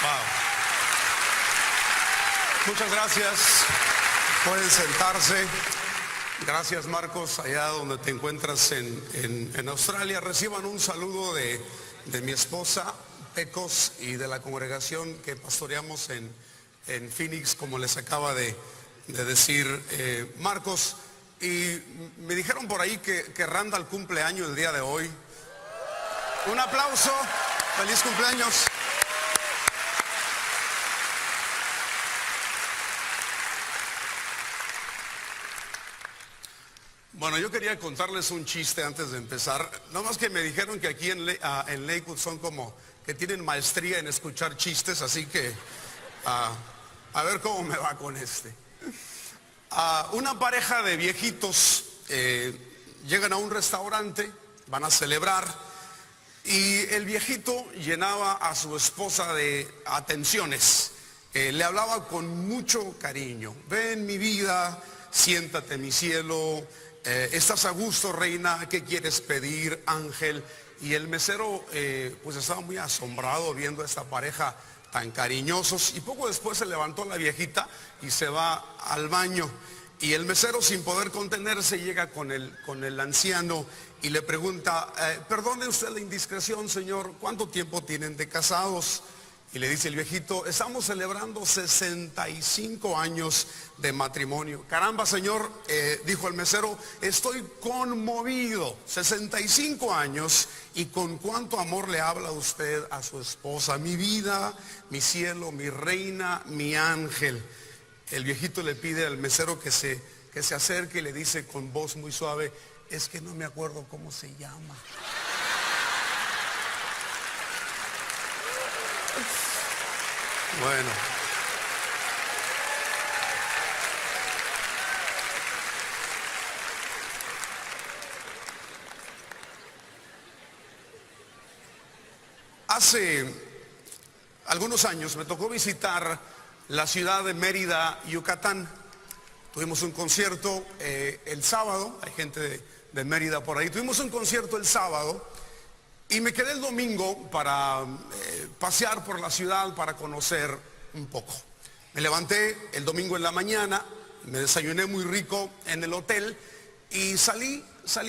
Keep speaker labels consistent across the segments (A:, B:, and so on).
A: Wow. Muchas gracias. Pueden sentarse. Gracias, Marcos, allá donde te encuentras en Australia. Reciban un saludo de mi esposa, Pecos, y de la congregación que pastoreamos en Phoenix, como les acaba de decir Marcos. Y me dijeron por ahí que Randall cumple año el día de hoy. Un aplauso. Feliz cumpleaños. Bueno, yo quería contarles un chiste antes de empezar. No más que me dijeron que aquí en Lakewood son como que tienen maestría en escuchar chistes, así que a ver cómo me va con este. Una pareja de viejitos llegan a un restaurante, van a celebrar, y el viejito llenaba a su esposa de atenciones. Le hablaba con mucho cariño. Ven, mi vida, siéntate, mi cielo. ¿Estás a gusto, reina? ¿Qué quieres pedir, ángel? Y el mesero pues estaba muy asombrado viendo a esta pareja tan cariñosos, y poco después se levantó la viejita y se va al baño, y el mesero, sin poder contenerse, llega con el anciano y le pregunta: perdone usted la indiscreción, señor, ¿cuánto tiempo tienen de casados? Y le dice el viejito: estamos celebrando 65 años de matrimonio. Caramba, señor, dijo el mesero, estoy conmovido. 65 años, y con cuánto amor le habla usted a su esposa. Mi vida, mi cielo, mi reina, mi ángel. El viejito le pide al mesero que se acerque y le dice con voz muy suave: es que no me acuerdo cómo se llama. Bueno. Hace algunos años me tocó visitar la ciudad de Mérida, Yucatán. Tuvimos un concierto el sábado, hay gente de Mérida por ahí. Tuvimos un concierto el sábado. Y me quedé el domingo para pasear por la ciudad, para conocer un poco. Me levanté el domingo en la mañana, me desayuné muy rico en el hotel y salí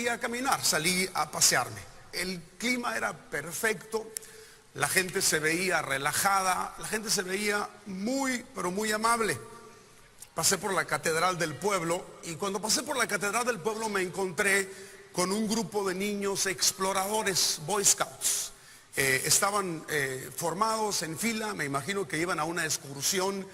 A: a caminar, salí a pasearme. El clima era perfecto, la gente se veía relajada, la gente se veía muy, pero muy amable. Pasé por la Catedral del Pueblo, y cuando pasé por la Catedral del Pueblo me encontré con un grupo de niños exploradores, Boy Scouts. Estaban formados en fila, me imagino que iban a una excursión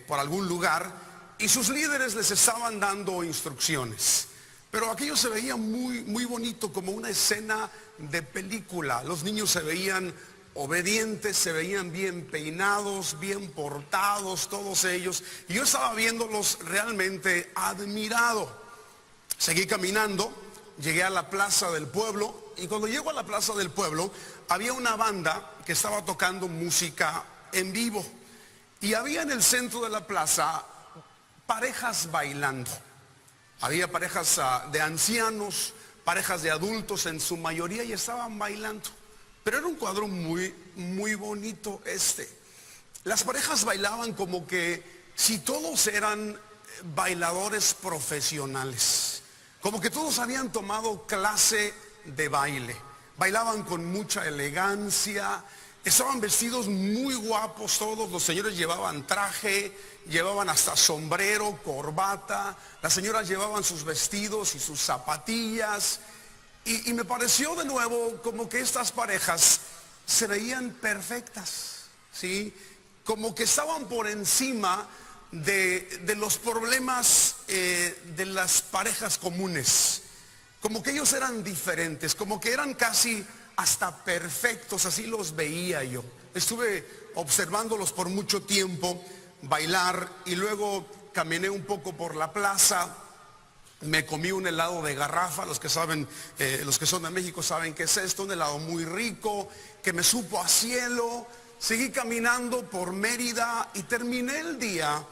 A: por algún lugar, y sus líderes les estaban dando instrucciones. Pero aquello se veía muy, muy bonito, como una escena de película. Los niños se veían obedientes, se veían bien peinados, bien portados, todos ellos. Y yo estaba viéndolos realmente admirado. Seguí caminando. Llegué a la plaza del pueblo, y cuando llego a la plaza del pueblo había una banda que estaba tocando música en vivo, y había en el centro de la plaza parejas bailando. Había parejas de ancianos, parejas de adultos en su mayoría, y estaban bailando. Pero era un cuadro muy, muy bonito este. Las parejas bailaban como que si todos eran bailadores profesionales. Como que todos habían tomado clase de baile. Bailaban con mucha elegancia. Estaban vestidos muy guapos todos. Los señores llevaban traje, llevaban hasta sombrero, corbata. Las señoras llevaban sus vestidos y sus zapatillas. Y me pareció de nuevo como que estas parejas se veían perfectas, ¿sí? Como que estaban por encima de los problemas de las parejas comunes. Como que ellos eran diferentes, como que eran casi hasta perfectos, así los veía yo. Estuve observándolos por mucho tiempo bailar, y luego caminé un poco por la plaza. Me comí un helado de garrafa. Los que saben, los que son de México saben qué es esto, un helado muy rico que me supo a cielo. Seguí caminando por Mérida y terminé el día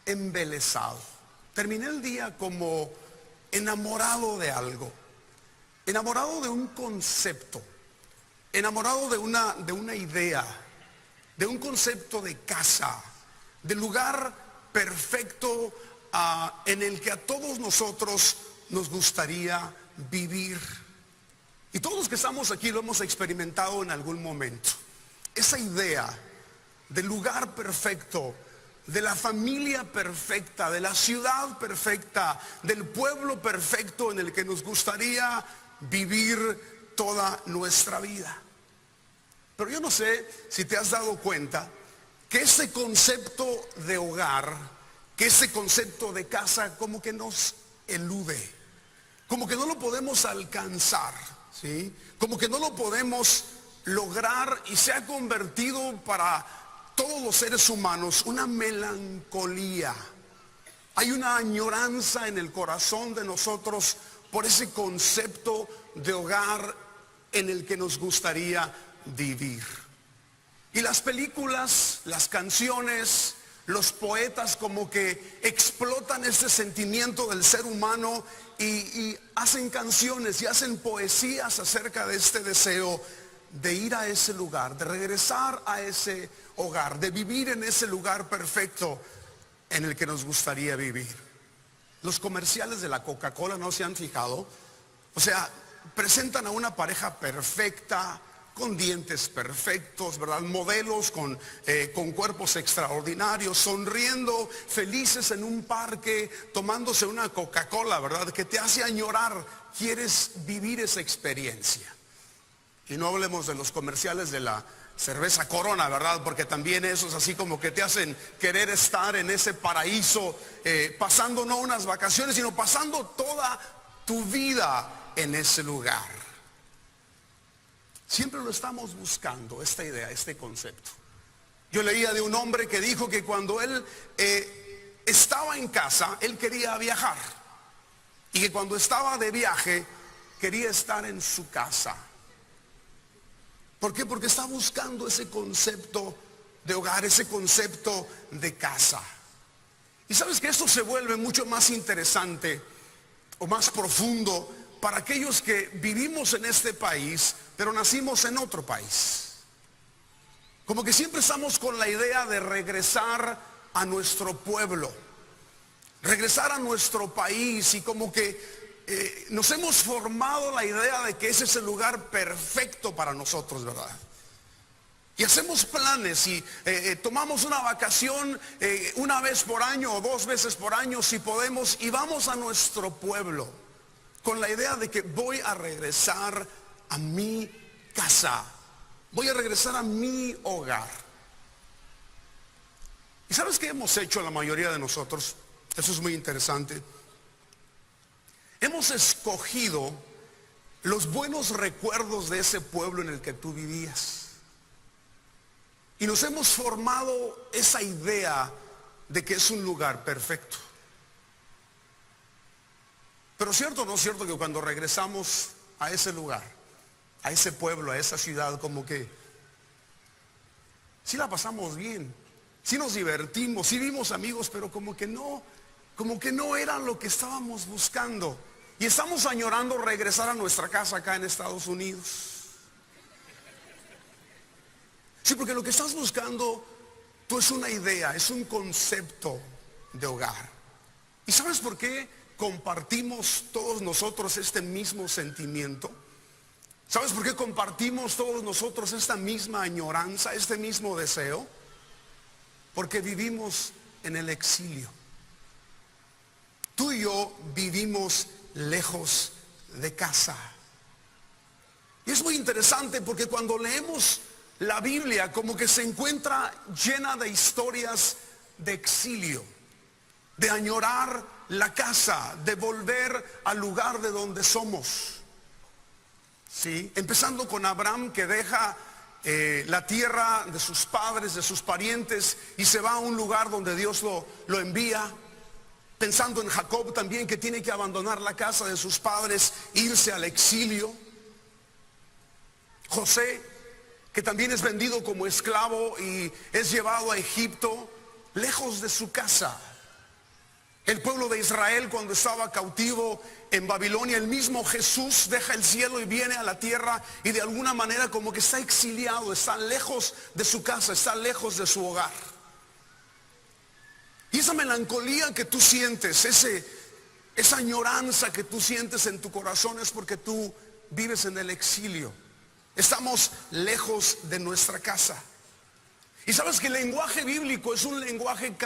A: embelesado. Terminé el día como enamorado de algo, enamorado de un concepto, enamorado de una idea. de un concepto de casa, de lugar perfecto en el que a todos nosotros nos gustaría vivir. Y todos los que estamos aquí lo hemos experimentado en algún momento. Esa idea del lugar perfecto, de la familia perfecta, de la ciudad perfecta, del pueblo perfecto en el que nos gustaría vivir toda nuestra vida. Pero yo no sé si te has dado cuenta que ese concepto de hogar, que ese concepto de casa como que nos elude, como que no lo podemos alcanzar, ¿sí? Como que no lo podemos lograr y se ha convertido para todos los seres humanos una melancolía. Hay una añoranza en el corazón de nosotros por ese concepto de hogar en el que nos gustaría vivir. Y las películas, las canciones, los poetas como que explotan ese sentimiento del ser humano y hacen canciones y hacen poesías acerca de este deseo de ir a ese lugar, de regresar a ese hogar, de vivir en ese lugar perfecto en el que nos gustaría vivir. Los comerciales de la Coca-Cola, ¿no se han fijado? O sea, presentan a una pareja perfecta, con dientes perfectos, ¿verdad? Modelos con cuerpos extraordinarios, sonriendo, felices en un parque, tomándose una Coca-Cola, ¿verdad? Que te hace añorar, quieres vivir esa experiencia. Y no hablemos de los comerciales de la cerveza Corona, ¿verdad? Porque también esos así como que te hacen querer estar en ese paraíso, pasando no unas vacaciones, sino pasando toda tu vida en ese lugar. Siempre lo estamos buscando, esta idea, este concepto. Yo leía de un hombre que dijo que cuando él estaba en casa, él quería viajar. Y que cuando estaba de viaje, quería estar en su casa. ¿Por qué? Porque está buscando ese concepto de hogar, ese concepto de casa. Y sabes que esto se vuelve mucho más interesante o más profundo para aquellos que vivimos en este país, pero nacimos en otro país. Como que siempre estamos con la idea de regresar a nuestro pueblo, regresar a nuestro país, y como que nos hemos formado la idea de que ese es el lugar perfecto para nosotros, ¿verdad? Y hacemos planes y tomamos una vacación una vez por año o 2 veces por año si podemos, y vamos a nuestro pueblo con la idea de que voy a regresar a mi casa, voy a regresar a mi hogar. ¿Y sabes qué hemos hecho la mayoría de nosotros? Eso es muy interesante. Hemos escogido los buenos recuerdos de ese pueblo en el que tú vivías. Y nos hemos formado esa idea de que es un lugar perfecto. Pero cierto o no es cierto que cuando regresamos a ese lugar, a ese pueblo, a esa ciudad, como que sí la pasamos bien, sí nos divertimos, sí vimos amigos, pero como que no era lo que estábamos buscando. Y estamos añorando regresar a nuestra casa acá en Estados Unidos. Sí, porque lo que estás buscando tú es una idea, es un concepto de hogar. ¿Y sabes por qué compartimos todos nosotros este mismo sentimiento? ¿Sabes por qué compartimos todos nosotros esta misma añoranza, este mismo deseo? Porque vivimos en el exilio. Tú y yo vivimos lejos de casa. Y es muy interesante porque cuando leemos la Biblia, como que se encuentra llena de historias de exilio, de añorar la casa, de volver al lugar de donde somos. ¿Sí? Empezando con Abraham, que deja la tierra de sus padres, de sus parientes, y se va a un lugar donde Dios lo envía. Pensando en Jacob también, que tiene que abandonar la casa de sus padres, irse al exilio. José, que también es vendido como esclavo y es llevado a Egipto, lejos de su casa. El pueblo de Israel cuando estaba cautivo en Babilonia, el mismo Jesús deja el cielo y viene a la tierra y de alguna manera como que está exiliado, está lejos de su casa, está lejos de su hogar. Y esa melancolía que tú sientes, esa añoranza que tú sientes en tu corazón es porque tú vives en el exilio. Estamos lejos de nuestra casa. Y sabes que el lenguaje bíblico es un lenguaje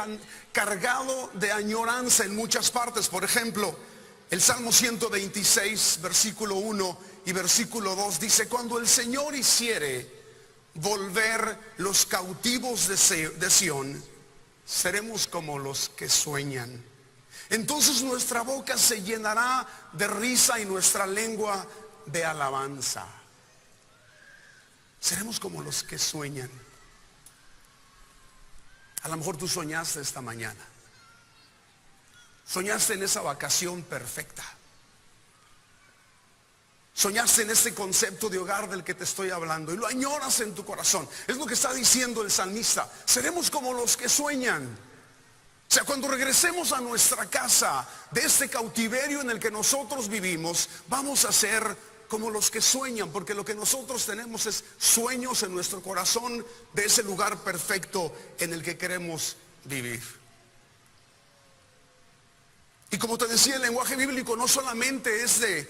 A: cargado de añoranza en muchas partes. Por ejemplo, el Salmo 126, versículo 1 y versículo 2 dice: cuando el Señor hiciere volver los cautivos de Sión, seremos como los que sueñan. Entonces nuestra boca se llenará de risa y nuestra lengua de alabanza. Seremos como los que sueñan. A lo mejor tú soñaste esta mañana. Soñaste en esa vacación perfecta. Soñaste en ese concepto de hogar del que te estoy hablando y lo añoras en tu corazón. Es lo que está diciendo el salmista. Seremos como los que sueñan. O sea, cuando regresemos a nuestra casa de este cautiverio en el que nosotros vivimos, vamos a ser como los que sueñan, porque lo que nosotros tenemos es sueños en nuestro corazón de ese lugar perfecto en el que queremos vivir. Y como te decía, el lenguaje bíblico no solamente es de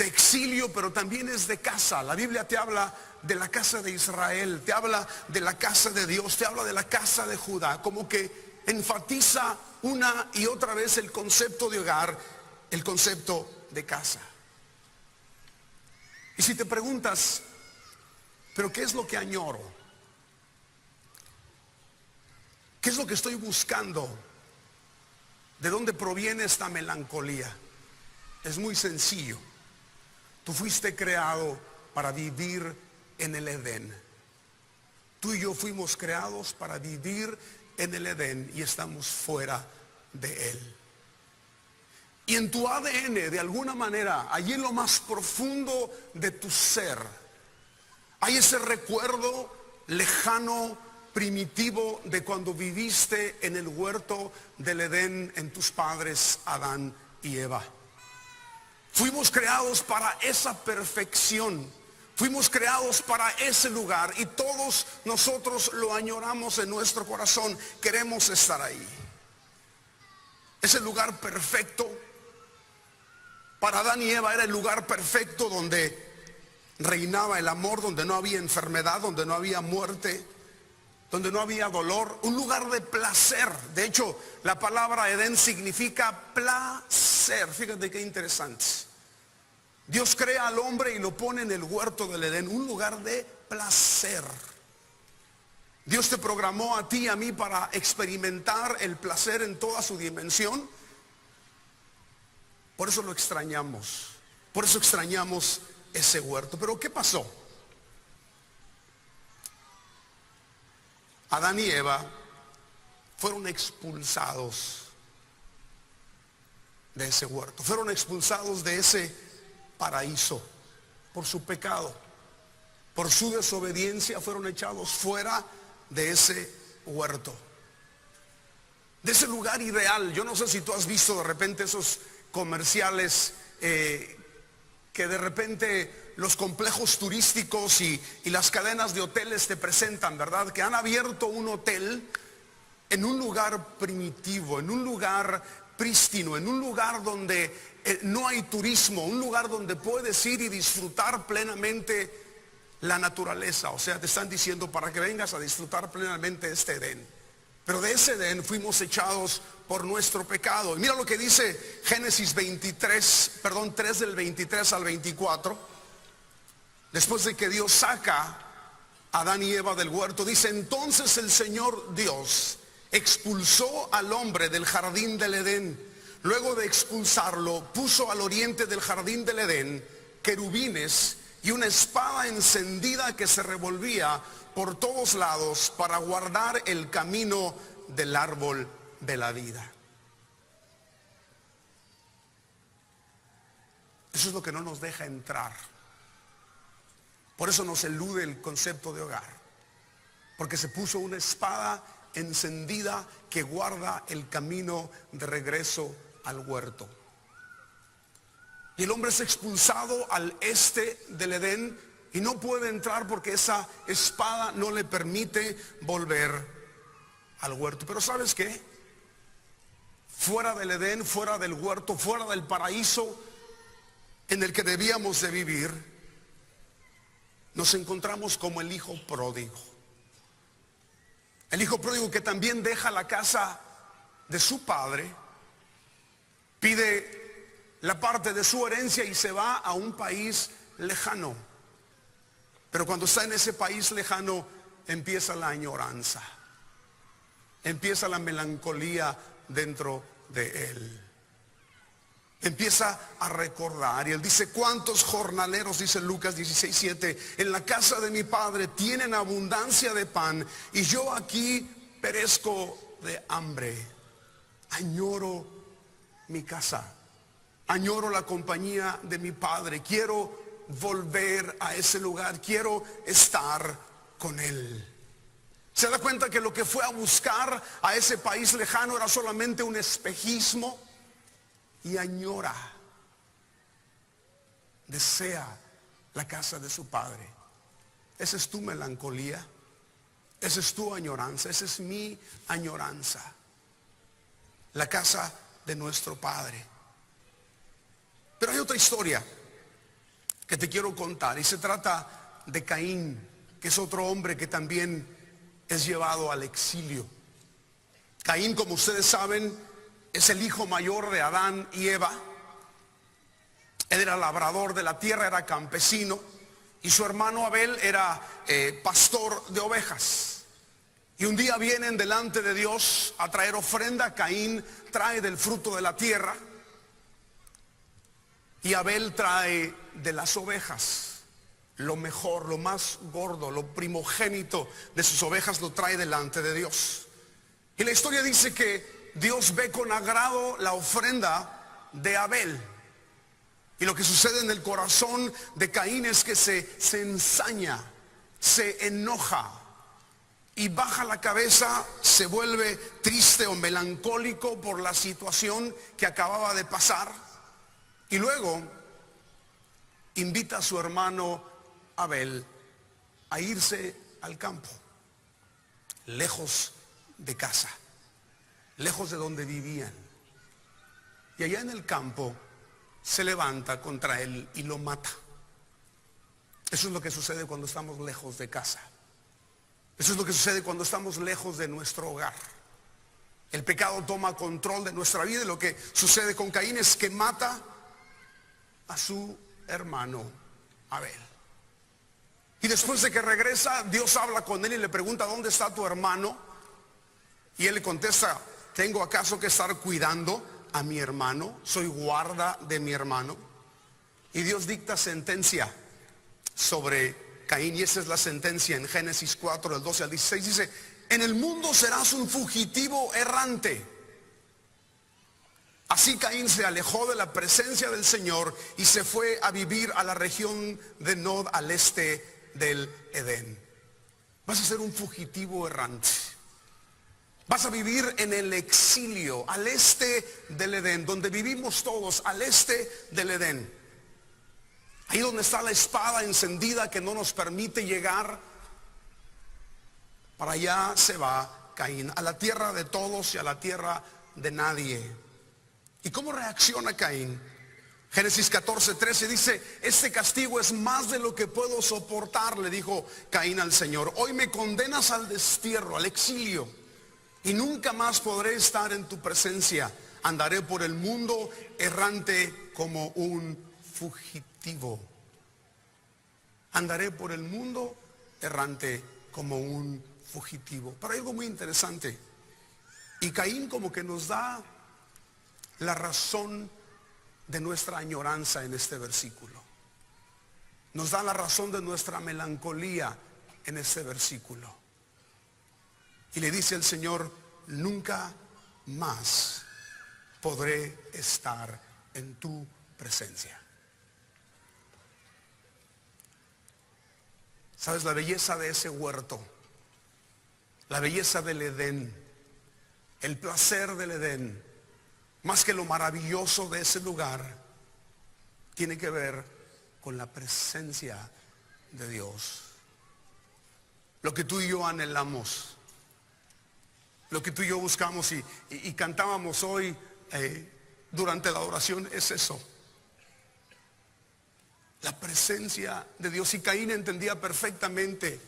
A: exilio, pero también es de casa. La Biblia te habla de la casa de Israel, te habla de la casa de Dios, te habla de la casa de Judá, como que enfatiza una y otra vez el concepto de hogar, el concepto de casa. Y si te preguntas, ¿pero qué es lo que añoro? ¿Qué es lo que estoy buscando? ¿De dónde proviene esta melancolía? Es muy sencillo. Tú fuiste creado para vivir en el Edén. Tú y yo fuimos creados para vivir en el Edén y estamos fuera de él. Y en tu ADN, de alguna manera, allí en lo más profundo de tu ser, hay ese recuerdo lejano, primitivo, de cuando viviste en el huerto del Edén en tus padres Adán y Eva. Fuimos creados para esa perfección. Fuimos creados para ese lugar y todos nosotros lo añoramos en nuestro corazón. Queremos estar ahí. Ese lugar perfecto. Para Adán y Eva era el lugar perfecto donde reinaba el amor, donde no había enfermedad, donde no había muerte, donde no había dolor, un lugar de placer. De hecho, la palabra Edén significa placer. Fíjate qué interesante. Dios crea al hombre y lo pone en el huerto del Edén, un lugar de placer. Dios te programó a ti y a mí para experimentar el placer en toda su dimensión. Por eso lo extrañamos. Por eso extrañamos ese huerto. Pero ¿qué pasó? Adán y Eva fueron expulsados de ese huerto. Fueron expulsados de ese paraíso por su pecado. Por su desobediencia fueron echados fuera de ese huerto. De ese lugar ideal. Yo no sé si tú has visto de repente esos comerciales que de repente los complejos turísticos y las cadenas de hoteles te presentan, ¿verdad? Que han abierto un hotel en un lugar primitivo, en un lugar prístino, en un lugar donde no hay turismo, un lugar donde puedes ir y disfrutar plenamente la naturaleza. O sea, te están diciendo para que vengas a disfrutar plenamente este Edén. Pero de ese Edén fuimos echados por nuestro pecado. Y mira lo que dice Génesis 3 del 23 al 24. Después de que Dios saca a Adán y Eva del huerto, dice: entonces el Señor Dios expulsó al hombre del jardín del Edén. Luego de expulsarlo, puso al oriente del jardín del Edén querubines y una espada encendida que se revolvía por todos lados para guardar el camino del árbol de la vida. Eso es lo que no nos deja entrar. Por eso nos elude el concepto de hogar. Porque se puso una espada encendida que guarda el camino de regreso al huerto. Y el hombre es expulsado al este del Edén y no puede entrar porque esa espada no le permite volver al huerto. Pero ¿sabes qué? Fuera del Edén, fuera del huerto, fuera del paraíso en el que debíamos de vivir, nos encontramos como el hijo pródigo. El hijo pródigo que también deja la casa de su padre, pide la parte de su herencia y se va a un país lejano. Pero cuando está en ese país lejano, empieza la añoranza, empieza la melancolía dentro de él. Empieza a recordar y él dice: ¿cuántos jornaleros, dice Lucas 16:7, en la casa de mi padre tienen abundancia de pan y yo aquí perezco de hambre? Añoro mi casa, añoro la compañía de mi padre, quiero volver a ese lugar, quiero estar con él. Se da cuenta que lo que fue a buscar a ese país lejano era solamente un espejismo, y añora, desea la casa de su padre. Esa es tu melancolía, esa es tu añoranza, esa es mi añoranza, la casa de nuestro padre. Pero hay otra historia que te quiero contar y se trata de Caín, que es otro hombre que también es llevado al exilio. Caín, como ustedes saben, es el hijo mayor de Adán y Eva. Él era labrador de la tierra, era campesino, y su hermano Abel era pastor de ovejas. Y un día vienen delante de Dios a traer ofrenda. Caín trae del fruto de la tierra y Abel trae de las ovejas. Lo mejor, lo más gordo, lo primogénito de sus ovejas lo trae delante de Dios. Y la historia dice que Dios ve con agrado la ofrenda de Abel. Y lo que sucede en el corazón de Caín es que se ensaña, se enoja y baja la cabeza, se vuelve triste o melancólico por la situación que acababa de pasar. Y luego invita a su hermano Abel a irse al campo, lejos de casa, lejos de donde vivían. Y allá en el campo se levanta contra él y lo mata. Eso es lo que sucede cuando estamos lejos de casa. Eso es lo que sucede cuando estamos lejos de nuestro hogar. El pecado toma control de nuestra vida y lo que sucede con Caín es que mata a su hermano Abel. Y después de que regresa, Dios habla con él y le pregunta: ¿dónde está tu hermano? Y él le contesta: ¿tengo acaso que estar cuidando a mi hermano? ¿Soy guarda de mi hermano? Y Dios dicta sentencia sobre Caín, y esa es la sentencia en Génesis 4, del 12 al 16. Dice: en el mundo serás un fugitivo errante. Así Caín se alejó de la presencia del Señor y se fue a vivir a la región de Nod, al este del Edén. Vas a ser un fugitivo errante. Vas a vivir en el exilio, al este del Edén, donde vivimos todos, al este del Edén. Ahí donde está la espada encendida que no nos permite llegar. Para allá se va Caín, a la tierra de todos y a la tierra de nadie. ¿Y cómo reacciona Caín? Génesis 14:13 dice: este castigo es más de lo que puedo soportar, le dijo Caín al Señor. Hoy me condenas al destierro, al exilio, y nunca más podré estar en tu presencia. Andaré por el mundo errante como un fugitivo. Andaré por el mundo errante como un fugitivo. Pero hay algo muy interesante. Y Caín como que nos da la razón de nuestra añoranza en este versículo. Nos da la razón de nuestra melancolía en este versículo. Y le dice el Señor: nunca más podré estar en tu presencia. ¿Sabes la belleza de ese huerto? La belleza del Edén, el placer del Edén, más que lo maravilloso de ese lugar, tiene que ver con la presencia de Dios. Lo que tú y yo anhelamos, lo que tú y yo buscamos y cantábamos hoy durante la oración es eso. La presencia de Dios. Y Caín entendía perfectamente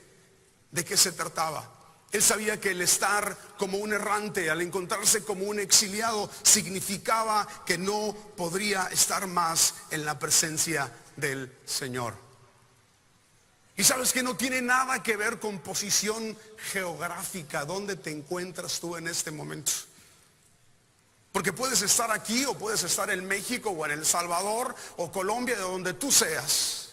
A: de qué se trataba. Él sabía que el estar como un errante, al encontrarse como un exiliado, significaba que no podría estar más en la presencia del Señor. Y sabes que no tiene nada que ver con posición geográfica, donde te encuentras tú en este momento. Porque puedes estar aquí o puedes estar en México o en El Salvador o Colombia, de donde tú seas.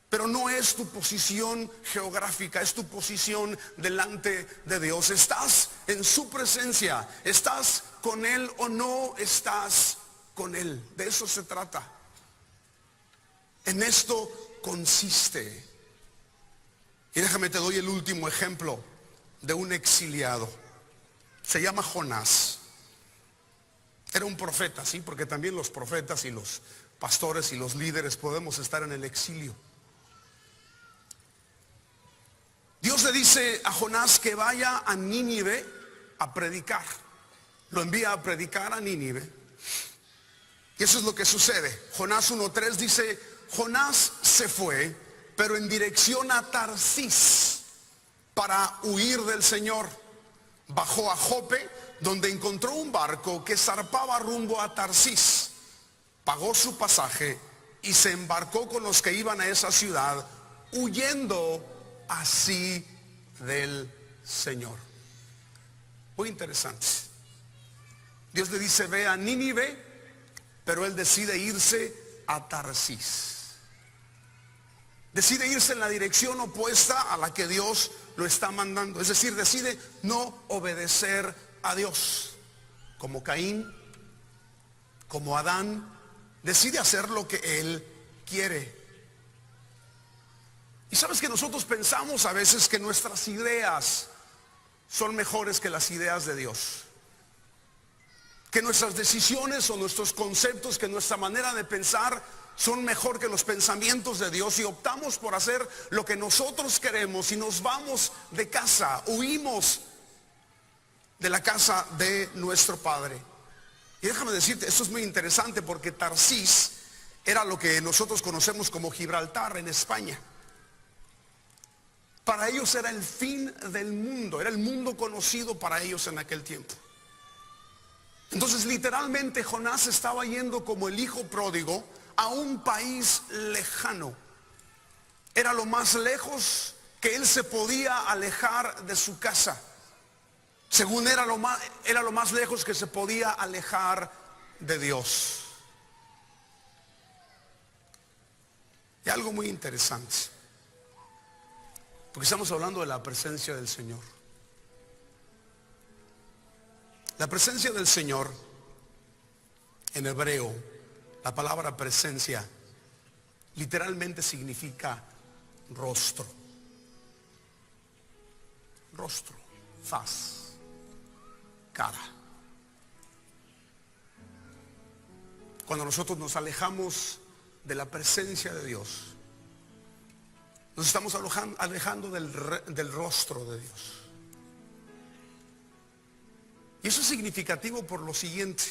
A: Pero no es tu posición geográfica, es tu posición delante de Dios. Estás en su presencia, estás con Él o no estás con Él. De eso se trata. En esto consiste. Y déjame te doy el último ejemplo de un exiliado. Se llama Jonás. Era un profeta, sí, porque también los profetas y los pastores y los líderes podemos estar en el exilio. Dios le dice a Jonás que vaya a Nínive a predicar. Lo envía a predicar a Nínive. Y eso es lo que sucede. Jonás 1:3 dice: Jonás se fue, pero en dirección a Tarsís, para huir del Señor. Bajó a Jope, donde encontró un barco que zarpaba rumbo a Tarsís. Pagó su pasaje y se embarcó con los que iban a esa ciudad, huyendo así del Señor. Muy interesante. Dios le dice: ve a Nínive, pero él decide irse a Tarsís. Decide irse en la dirección opuesta a la que Dios lo está mandando. Es decir, decide no obedecer a Dios. Como Caín, como Adán, decide hacer lo que él quiere. Y sabes que nosotros pensamos a veces que nuestras ideas son mejores que las ideas de Dios. Que nuestras decisiones o nuestros conceptos, que nuestra manera de pensar son mejor que los pensamientos de Dios, y optamos por hacer lo que nosotros queremos y nos vamos de casa, huimos de la casa de nuestro Padre. Y déjame decirte, esto es muy interesante, porque Tarsís era lo que nosotros conocemos como Gibraltar en España. Para ellos era el fin del mundo, era el mundo conocido para ellos en aquel tiempo. Entonces literalmente Jonás estaba yendo como el hijo pródigo a un país lejano. Era lo más lejos que él se podía alejar de su casa. Según era lo más lejos que se podía alejar de Dios. Y algo muy interesante, porque estamos hablando de la presencia del Señor. La presencia del Señor, en hebreo, la palabra presencia literalmente significa rostro. Rostro, faz, cara. Cuando nosotros nos alejamos de la presencia de Dios, nos estamos alejando del rostro de Dios. Y eso es significativo por lo siguiente: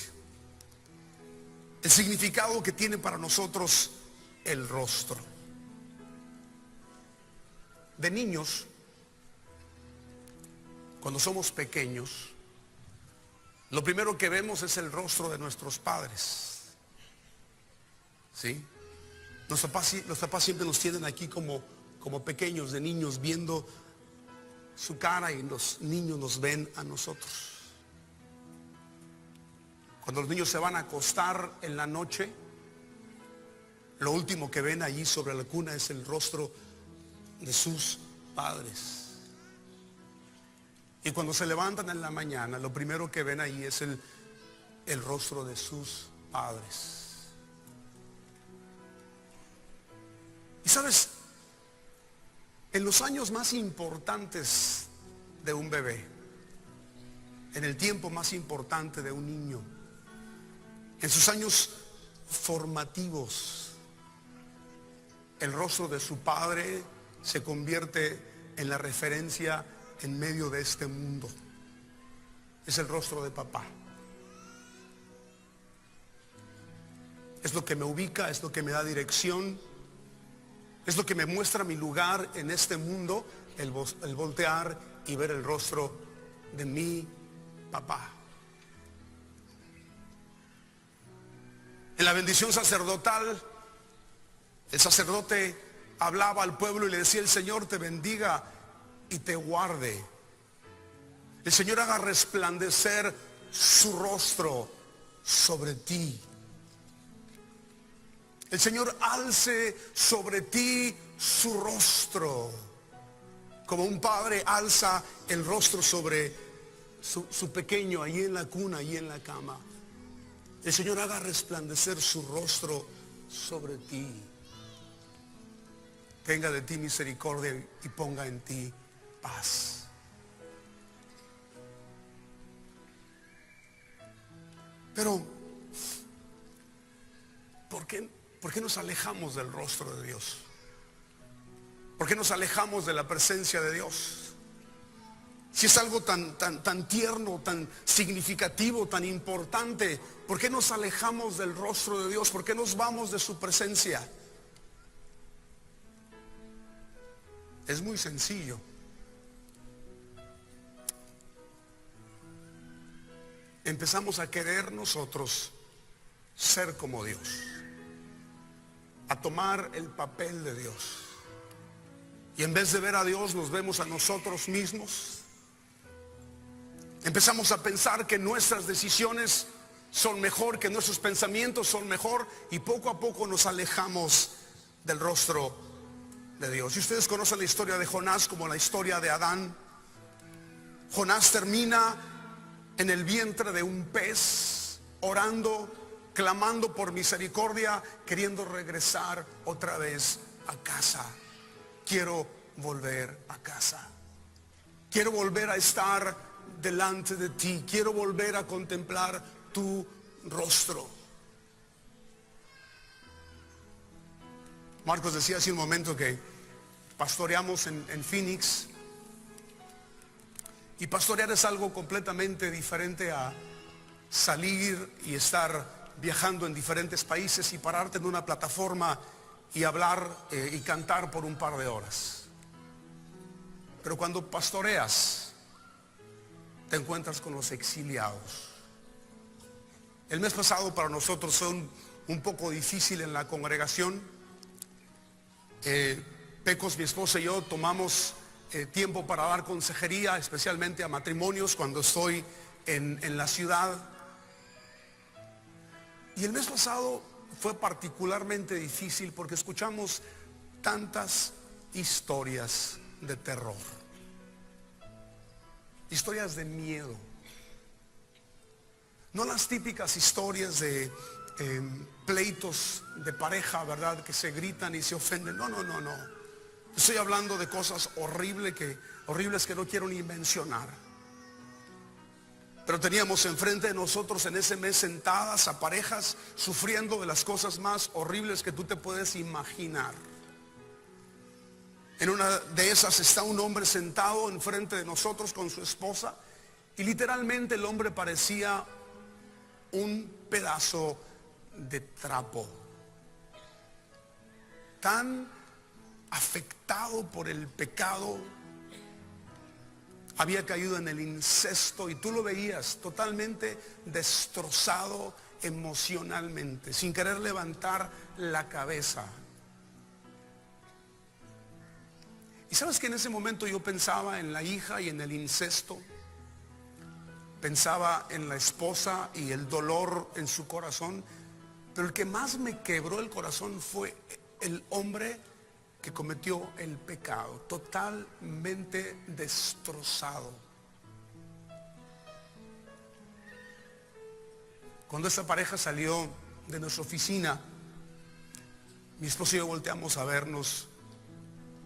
A: el significado que tiene para nosotros el rostro. De niños, cuando somos pequeños, lo primero que vemos es el rostro de nuestros padres. ¿Sí? Los papás siempre nos tienen aquí como pequeños, de niños, viendo su cara, y los niños nos ven a nosotros. Cuando los niños se van a acostar en la noche, lo último que ven allí sobre la cuna es el rostro de sus padres. Y cuando se levantan en la mañana, lo primero que ven allí es el rostro de sus padres. Y sabes, en los años más importantes de un bebé, en el tiempo más importante de un niño, en sus años formativos, el rostro de su padre se convierte en la referencia en medio de este mundo. Es el rostro de papá. Es lo que me ubica, es lo que me da dirección, es lo que me muestra mi lugar en este mundo, el voltear y ver el rostro de mi papá. En la bendición sacerdotal, el sacerdote hablaba al pueblo y le decía: el Señor te bendiga y te guarde. El Señor haga resplandecer su rostro sobre ti. El Señor alce sobre ti su rostro, como un padre alza el rostro sobre su pequeño allí en la cuna, allí en la cama. El Señor haga resplandecer su rostro sobre ti. Tenga de ti misericordia y ponga en ti paz. Pero, ¿por qué nos alejamos del rostro de Dios? ¿Por qué nos alejamos de la presencia de Dios? Si es algo tan tierno, tan significativo, tan importante, ¿por qué nos alejamos del rostro de Dios? ¿Por qué nos vamos de su presencia? Es muy sencillo. Empezamos a querer nosotros ser como Dios, a tomar el papel de Dios. Y en vez de ver a Dios, nos vemos a nosotros mismos. Empezamos a pensar que nuestras decisiones son mejor, que nuestros pensamientos son mejor, y poco a poco nos alejamos del rostro de Dios. Y ustedes conocen la historia de Jonás como la historia de Adán. Jonás termina en el vientre de un pez, orando, clamando por misericordia, queriendo regresar otra vez a casa. Quiero volver a casa. Quiero volver a estar delante de ti. Quiero volver a contemplar tu rostro. Marcos decía hace un momento que pastoreamos en Phoenix. Y pastorear es algo completamente diferente a salir y estar viajando en diferentes países y pararte en una plataforma y hablar y cantar por un par de horas. Pero cuando pastoreas, te encuentras con los exiliados. El mes pasado para nosotros fue un poco difícil en la congregación. Pecos, mi esposa y yo tomamos tiempo para dar consejería, especialmente a matrimonios cuando estoy en la ciudad. Y el mes pasado fue particularmente difícil porque escuchamos tantas historias de terror, historias de miedo. No las típicas historias de pleitos de pareja, ¿verdad? Que se gritan y se ofenden. No. Estoy hablando de cosas horribles que no quiero ni mencionar. Pero teníamos enfrente de nosotros en ese mes sentadas a parejas sufriendo de las cosas más horribles que tú te puedes imaginar. En una de esas está un hombre sentado enfrente de nosotros con su esposa y literalmente el hombre parecía un pedazo de trapo. Tan afectado por el pecado, había caído en el incesto y tú lo veías totalmente destrozado emocionalmente, sin querer levantar la cabeza. Y sabes que en ese momento yo pensaba en la hija y en el incesto, pensaba en la esposa y el dolor en su corazón, pero el que más me quebró el corazón fue el hombre que cometió el pecado, totalmente destrozado. Cuando esta pareja salió de nuestra oficina, mi esposo y yo volteamos a vernos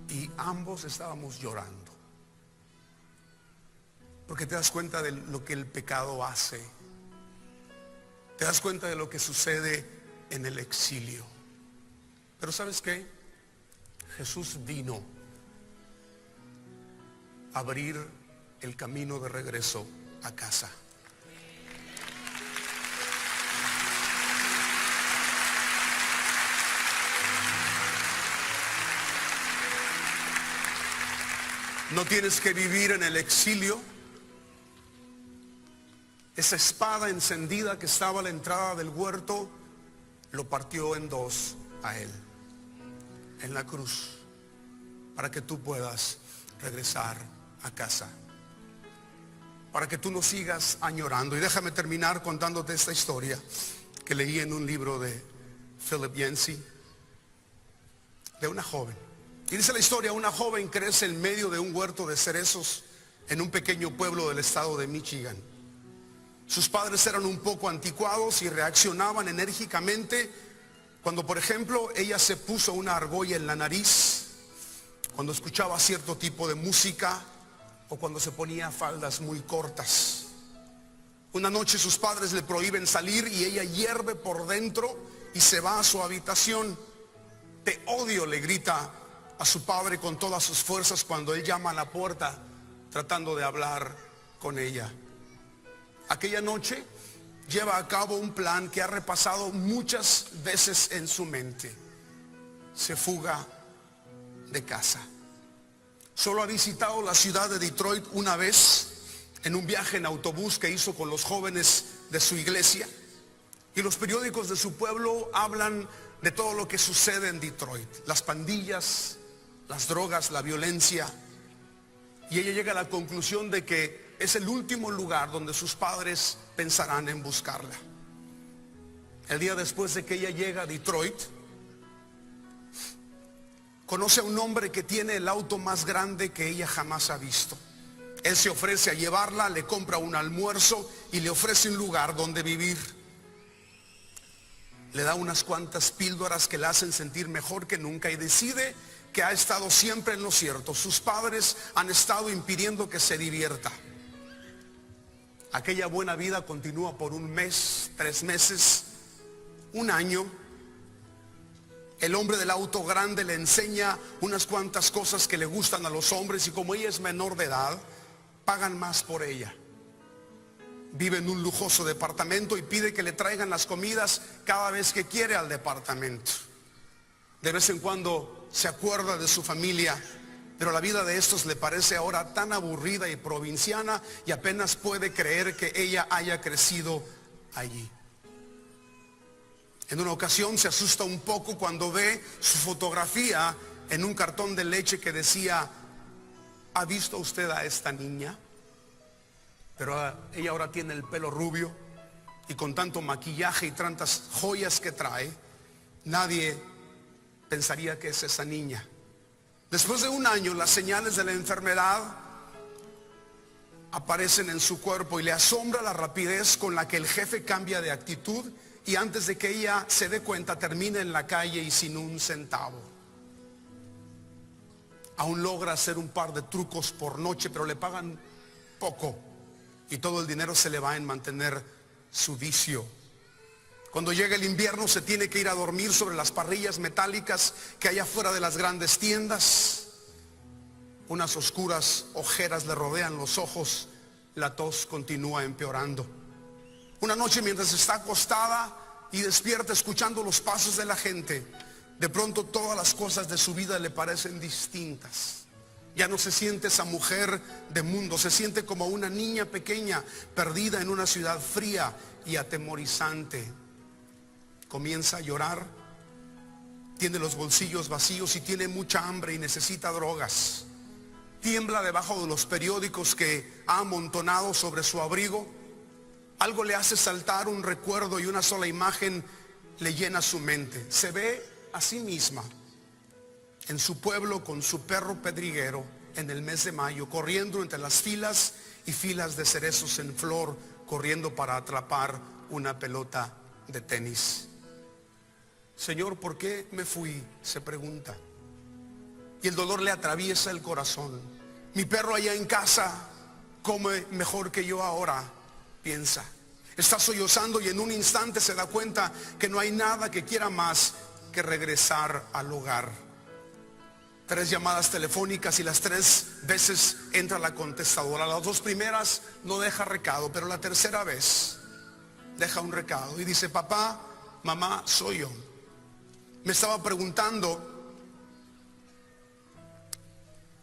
A: y ambos estábamos llorando. Porque te das cuenta de lo que el pecado hace. Te das cuenta de lo que sucede en el exilio. Pero ¿sabes qué? Jesús vino a abrir el camino de regreso a casa. No tienes que vivir en el exilio. Esa espada encendida que estaba a la entrada del huerto lo partió en dos a él, en la cruz, para que tú puedas regresar a casa, para que tú no sigas añorando. Y déjame terminar contándote esta historia que leí en un libro de Philip Yancey, de una joven. Y dice la historia: una joven crece en medio de un huerto de cerezos en un pequeño pueblo del estado de Michigan. Sus padres eran un poco anticuados y reaccionaban enérgicamente cuando, por ejemplo, ella se puso una argolla en la nariz, cuando escuchaba cierto tipo de música o cuando se ponía faldas muy cortas. Una noche sus padres le prohíben salir y ella hierve por dentro y se va a su habitación. Te odio, le grita a su padre con todas sus fuerzas cuando él llama a la puerta tratando de hablar con ella. Aquella noche lleva a cabo un plan que ha repasado muchas veces en su mente. Se fuga de casa. Solo ha visitado la ciudad de Detroit una vez en un viaje en autobús que hizo con los jóvenes de su iglesia. Y los periódicos de su pueblo hablan de todo lo que sucede en Detroit: las pandillas, las drogas, la violencia. Y ella llega a la conclusión de que es el último lugar donde sus padres pensarán en buscarla. El día después de que ella llega a Detroit, conoce a un hombre que tiene el auto más grande que ella jamás ha visto. Él se ofrece a llevarla, le compra un almuerzo y le ofrece un lugar donde vivir. Le da unas cuantas píldoras que la hacen sentir mejor que nunca y decide que ha estado siempre en lo cierto. Sus padres han estado impidiendo que se divierta. Aquella buena vida continúa por un mes, 3 meses, un año. El hombre del auto grande le enseña unas cuantas cosas que le gustan a los hombres y como ella es menor de edad, pagan más por ella. Vive en un lujoso departamento y pide que le traigan las comidas cada vez que quiere al departamento. De vez en cuando se acuerda de su familia, pero la vida de estos le parece ahora tan aburrida y provinciana y apenas puede creer que ella haya crecido allí. En una ocasión se asusta un poco cuando ve su fotografía en un cartón de leche que decía: ¿ha visto usted a esta niña? Pero ella ahora tiene el pelo rubio y con tanto maquillaje y tantas joyas que trae, nadie pensaría que es esa niña. Después de un año, las señales de la enfermedad aparecen en su cuerpo y le asombra la rapidez con la que el jefe cambia de actitud y antes de que ella se dé cuenta termina en la calle y sin un centavo. Aún logra hacer un par de trucos por noche, pero le pagan poco y todo el dinero se le va en mantener su vicio. Cuando llega el invierno se tiene que ir a dormir sobre las parrillas metálicas que hay afuera de las grandes tiendas. Unas oscuras ojeras le rodean los ojos. La tos continúa empeorando. Una noche, mientras está acostada y despierta escuchando los pasos de la gente, de pronto todas las cosas de su vida le parecen distintas. Ya no se siente esa mujer de mundo, se siente como una niña pequeña perdida en una ciudad fría y atemorizante. Comienza a llorar, tiene los bolsillos vacíos y tiene mucha hambre y necesita drogas. Tiembla debajo de los periódicos que ha amontonado sobre su abrigo. Algo le hace saltar un recuerdo y una sola imagen le llena su mente. Se ve a sí misma en su pueblo con su perro pedriguero en el mes de mayo, corriendo entre las filas y filas de cerezos en flor, corriendo para atrapar una pelota de tenis. Señor, ¿por qué me fui?, se pregunta. Y el dolor le atraviesa el corazón. Mi perro allá en casa come mejor que yo ahora, piensa. Está sollozando y en un instante se da cuenta que no hay nada que quiera más que regresar al hogar. 3 llamadas telefónicas y las 3 veces entra la contestadora. Las 2 primeras no deja recado, pero la tercera vez deja un recado y dice: papá, mamá, soy yo. Me estaba preguntando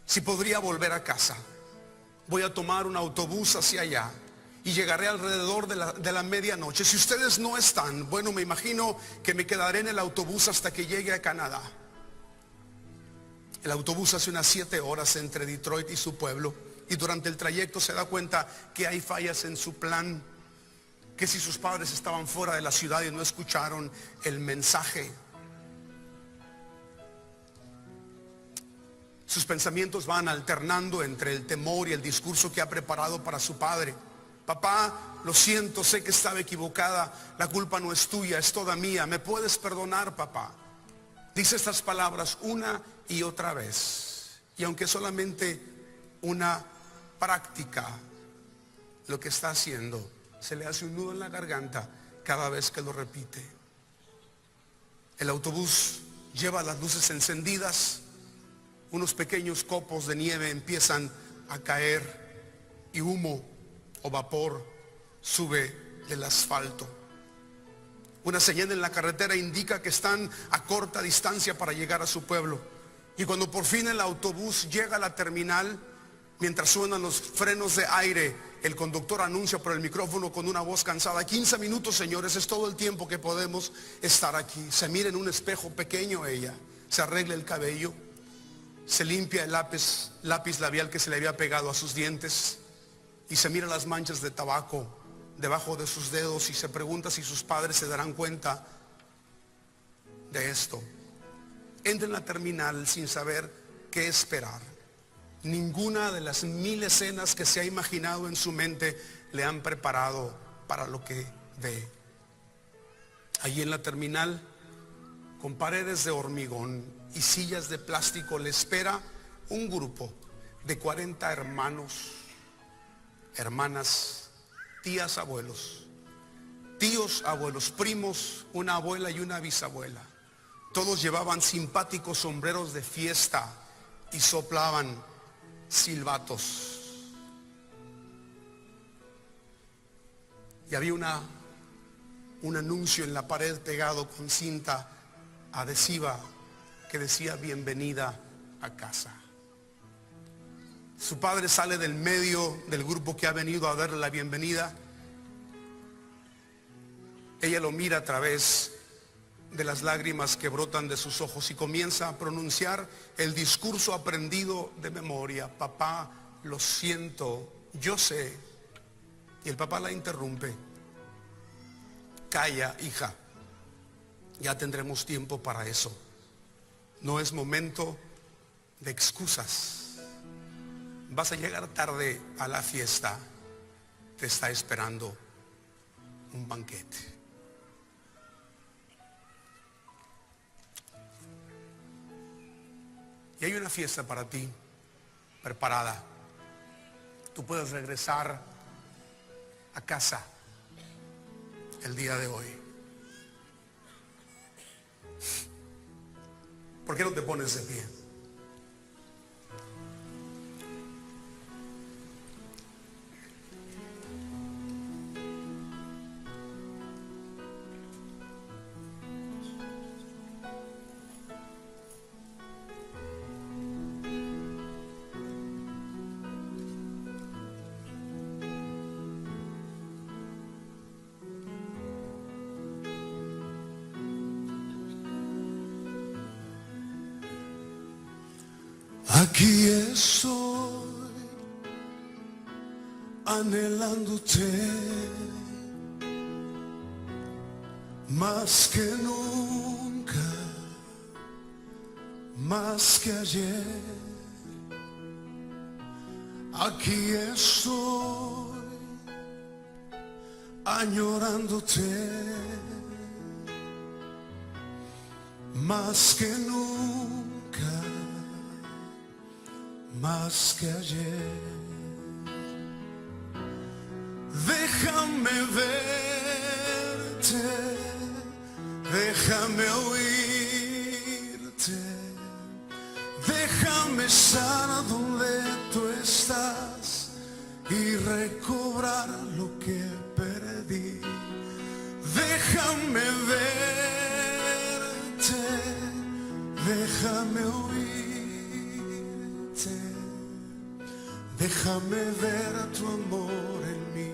A: si podría volver a casa. Voy a tomar un autobús hacia allá y llegaré alrededor de la medianoche. Si ustedes no están, bueno, me imagino que me quedaré en el autobús hasta que llegue a Canadá. El autobús hace unas 7 horas entre Detroit y su pueblo, y durante el trayecto se da cuenta que hay fallas en su plan, que si sus padres estaban fuera de la ciudad y no escucharon el mensaje, sus pensamientos van alternando entre el temor y el discurso que ha preparado para su padre. Papá, lo siento, sé que estaba equivocada, la culpa no es tuya, es toda mía, ¿me puedes perdonar, papá? Dice estas palabras una y otra vez, y aunque solamente una práctica lo que está haciendo, se le hace un nudo en la garganta cada vez que lo repite. El autobús lleva las luces encendidas, unos pequeños copos de nieve empiezan a caer y humo o vapor sube del asfalto. Una señal en la carretera indica que están a corta distancia para llegar a su pueblo. Y cuando por fin el autobús llega a la terminal, mientras suenan los frenos de aire, el conductor anuncia por el micrófono con una voz cansada: 15 minutos, señores, es todo el tiempo que podemos estar aquí. Se mira en un espejo pequeño ella, se arregla el cabello, se limpia el lápiz labial que se le había pegado a sus dientes y se mira las manchas de tabaco debajo de sus dedos y se pregunta si sus padres se darán cuenta de esto. Entra en la terminal sin saber qué esperar. Ninguna de las 1000 escenas que se ha imaginado en su mente le han preparado para lo que ve. Allí en la terminal, con paredes de hormigón y sillas de plástico, le espera un grupo de 40 hermanos, hermanas, tías, abuelos, tíos, abuelos, primos, una abuela y una bisabuela. Todos llevaban simpáticos sombreros de fiesta y soplaban silbatos. Y había un anuncio en la pared pegado con cinta adhesiva que decía: bienvenida a casa. Su padre sale del medio del grupo que ha venido a darle la bienvenida. Ella lo mira a través de las lágrimas que brotan de sus ojos y comienza a pronunciar el discurso aprendido de memoria: papá, lo siento, yo sé. Y el papá la interrumpe: calla, hija, ya tendremos tiempo para eso. No es momento de excusas. Vas a llegar tarde a la fiesta, te está esperando un banquete. Y hay una fiesta para ti preparada. Tú puedes regresar a casa el día de hoy. ¿Por qué no te pones de pie?
B: Aquí estoy anhelándote más que nunca, más que ayer. Aquí estoy añorándote más que nunca, más que ayer. Déjame verte, déjame oírte, déjame estar donde tú estás y recobrar lo que perdí. Déjame verte, déjame oírte, déjame ver tu amor en mí,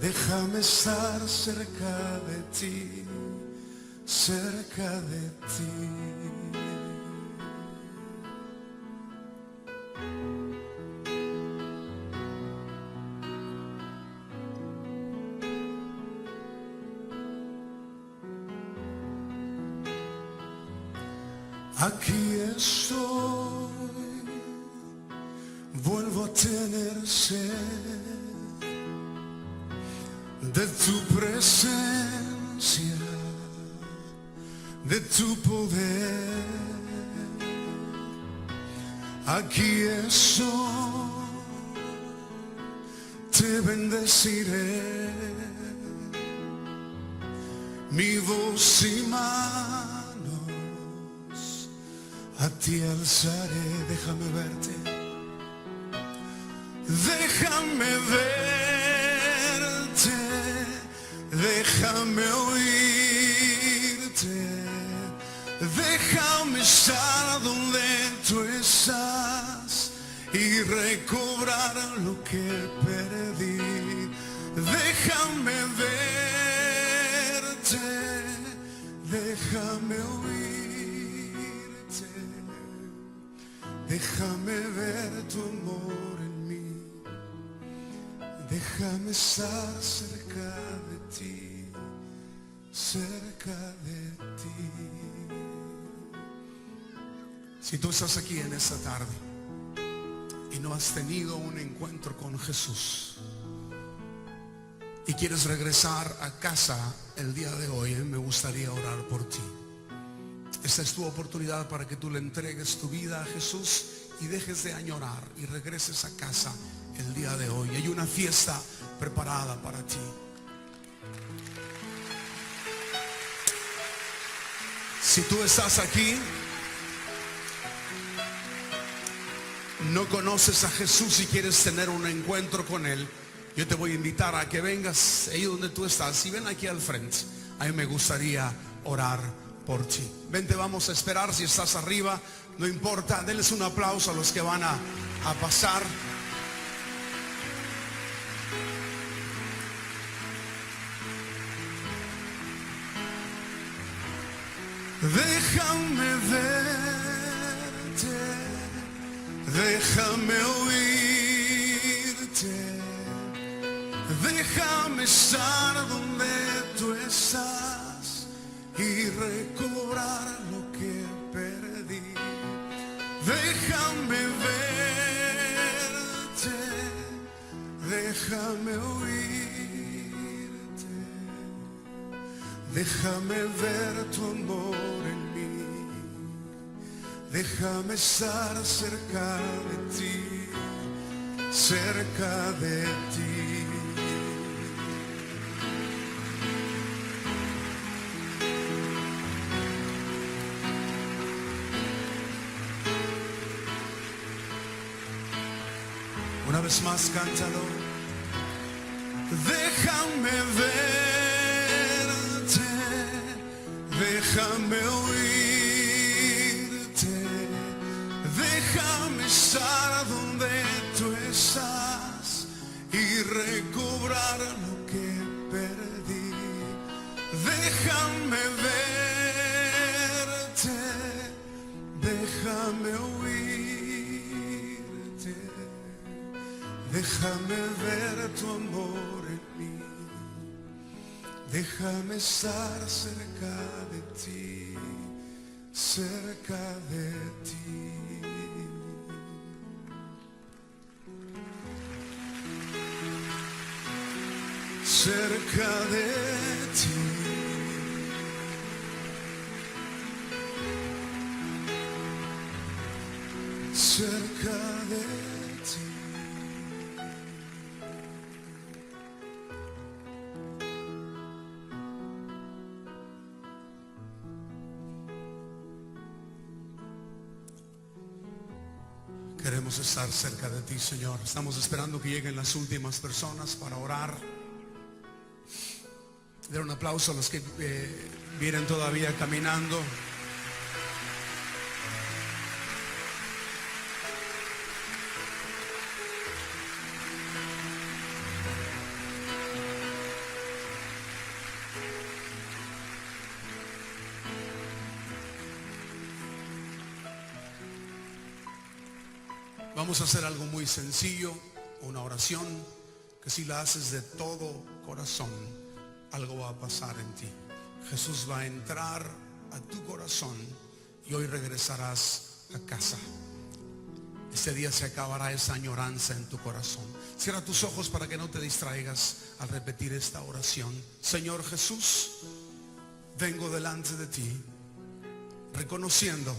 B: déjame estar cerca de ti, cerca de ti. Aquí estoy, vuelvo a tener sed de tu presencia, de tu poder. Aquí estoy, te bendeciré, mi voz y manos a ti alzaré. Déjame verte, déjame verte, déjame oírte, déjame estar donde tú estás y recobrar lo que perdí. Déjame verte, déjame oírte, déjame ver tu amor en mí, déjame estar cerca de ti, cerca de ti.
A: Si tú estás aquí en esta tarde y no has tenido un encuentro con Jesús y quieres regresar a casa el día de hoy, me gustaría orar por ti. Esta es tu oportunidad para que tú le entregues tu vida a Jesús y dejes de añorar y regreses a casa el día de hoy. Hay una fiesta preparada para ti. Si tú estás aquí, no conoces a Jesús y quieres tener un encuentro con Él, yo te voy a invitar a que vengas ahí donde tú estás y ven aquí al frente. A mí me gustaría orar por ti. Vente, vamos a esperar. Si estás arriba, no importa, denles un aplauso a los que van a pasar.
B: Déjame verte, déjame oírte, déjame estar donde tú estás y recobrar lo que perdí. Déjame verte, déjame oírte, déjame ver tu amor en mí, déjame estar cerca de ti, cerca de ti. Una vez más, cántalo. Déjame verte, déjame oírte, déjame estar donde tú estás y recobrar lo que perdí. Déjame verte, déjame oírte, déjame ver tu amor en mí, déjame estar cerca de ti, cerca de ti. Cerca de ti. Cerca de ti.
A: Queremos estar cerca de ti, Señor. Estamos esperando que lleguen las últimas personas para orar. Dar un aplauso a los que vienen todavía caminando. Vamos a hacer algo muy sencillo, una oración que si la haces de todo corazón, algo va a pasar en ti. Jesús va a entrar a tu corazón y hoy regresarás a casa. Ese día se acabará esa añoranza en tu corazón. Cierra tus ojos para que no te distraigas al repetir esta oración. Señor Jesús, vengo delante de ti reconociendo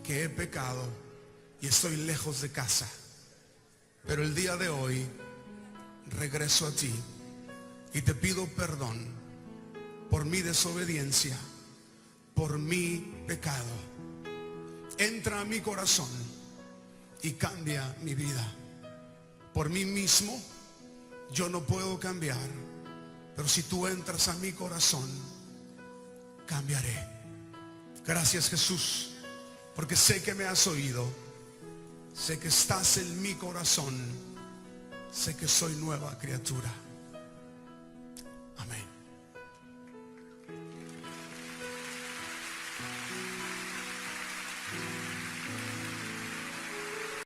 A: que he pecado y estoy lejos de casa, pero el día de hoy regreso a ti y te pido perdón por mi desobediencia, por mi pecado. Entra a mi corazón y cambia mi vida. Por mí mismo yo no puedo cambiar, pero si tú entras a mi corazón, cambiaré. Gracias, Jesús, porque sé que me has oído. Sé que estás en mi corazón. Sé que soy nueva criatura.